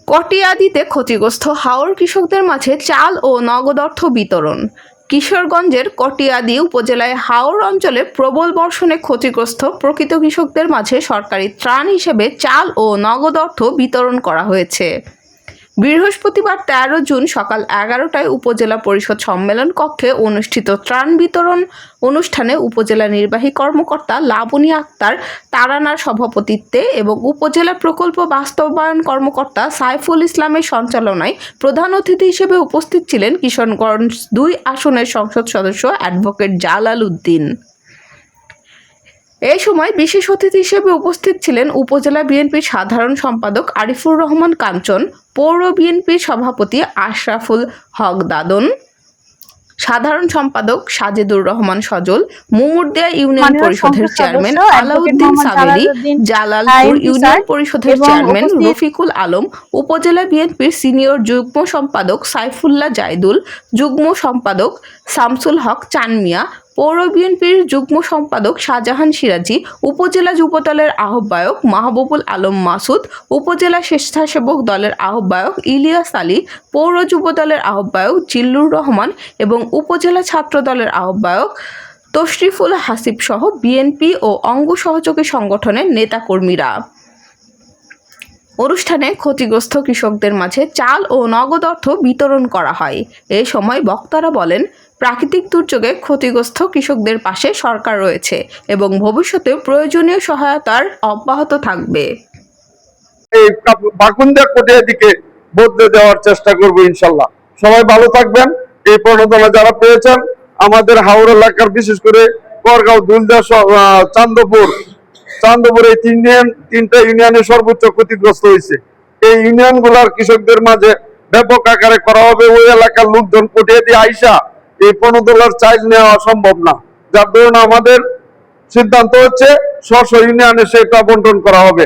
কটিয়াদীতে ক্ষতিগ্রস্ত হাওর কৃষকদের মাঝে চাল ও নগদ অর্থ বিতরণ। কিশোরগঞ্জের কটিয়াদী উপজেলায় হাওর অঞ্চলে প্রবল বর্ষণে ক্ষতিগ্রস্ত প্রকৃত কৃষকদের মাঝে সরকারি ত্রাণ হিসেবে চাল ও নগদ অর্থ বিতরণ করা হয়েছে। বৃহস্পতিবার 13 জুন সকাল 11টায় উপজেলা পরিষদ সম্মেলন কক্ষে অনুষ্ঠিত ত্রাণ বিতরণ অনুষ্ঠানে উপজেলা নির্বাহী কর্মকর্তা লাবণী আক্তার তারানার সভাপতিত্বে এবং উপজেলা প্রকল্প বাস্তবায়ন কর্মকর্তা সাইফুল ইসলামের সঞ্চালনায় প্রধান অতিথি হিসেবে উপস্থিত ছিলেন কিশোরগঞ্জ 2 আসনের সংসদ সদস্য অ্যাডভোকেট জালাল উদ্দিন। এই সময় বিশেষ অতিথি হিসেবে উপস্থিত ছিলেন উপজেলা বিএনপির সাধারণ সম্পাদক আরিফুর রহমান কাঞ্চন, পৌর বিএনপির সভাপতি আশরাফুল হক দাদন, সাধারণ সম্পাদক সাজেদুর রহমান সজল, মুমুরদিয়া ইউনিয়ন পরিষদের চেয়ারম্যান আলাউদ্দিন সাবেরি, জালালপুর ইউনিয়ন পরিষদের চেয়ারম্যান রফিকুল আলম, উপজেলা বিএনপির সিনিয়র যুগ্ম সম্পাদক সাইফুল্লাহ জাইদুল, যুগ্ম সম্পাদক শামসুল হক চানমিয়া, পৌর বিএনপির যুগ্ম সম্পাদক শাহজাহান সিরাজি, উপজেলা যুবদলের আহ্বায়ক মাহবুবুল আলম মাসুদ, উপজেলা স্বেচ্ছাসেবক দলের আহ্বায়ক ইলিয়াস আলী, পৌর যুবদলের আহ্বায়ক জিল্লুর রহমান এবং উপজেলা ছাত্র দলের আহ্বায়ক তশরিফুল হাসিব সহ বিএনপি ও অঙ্গ সহযোগী সংগঠনের নেতাকর্মীরা। অনুষ্ঠানে ক্ষতিগ্রস্ত কৃষকদের মাঝে চাল ও নগদ অর্থ বিতরণ করা হয়। এই সময় বক্তারা বলেন, প্রাকৃতিক দুর্যোগে ক্ষতিগ্রস্ত কৃষকদের পাশে সরকার রয়েছে এবং ভবিষ্যতে প্রয়োজনীয় সহায়তার অব্যাহত থাকবে। এই বাকুন্দিয়া কটিয়াদীকে বদলে দেওয়ার চেষ্টা করব ইনশাল্লাহ। সবাই ভালো থাকবেন। এই প্রণোদনা যারা পেয়েছেন আমাদের হাওর এলাকার, বিশেষ করে করগাঁও, দুলদা, চান্দপুর এই তিনটা ইউনিয়নে সর্বোচ্চ ক্ষতিগ্রস্ত হয়েছে। এই ইউনিয়ন গুলার কৃষকদের মাঝে ব্যাপক আকারে করা হবে। ওই এলাকার লোকজন কটিয়াদী আইসা এই $15 চাইল নেওয়া সম্ভব না, যার দরুন আমাদের সিদ্ধান্ত হচ্ছে স্ব ইউনিয়নে সেটা বন্টন করা হবে।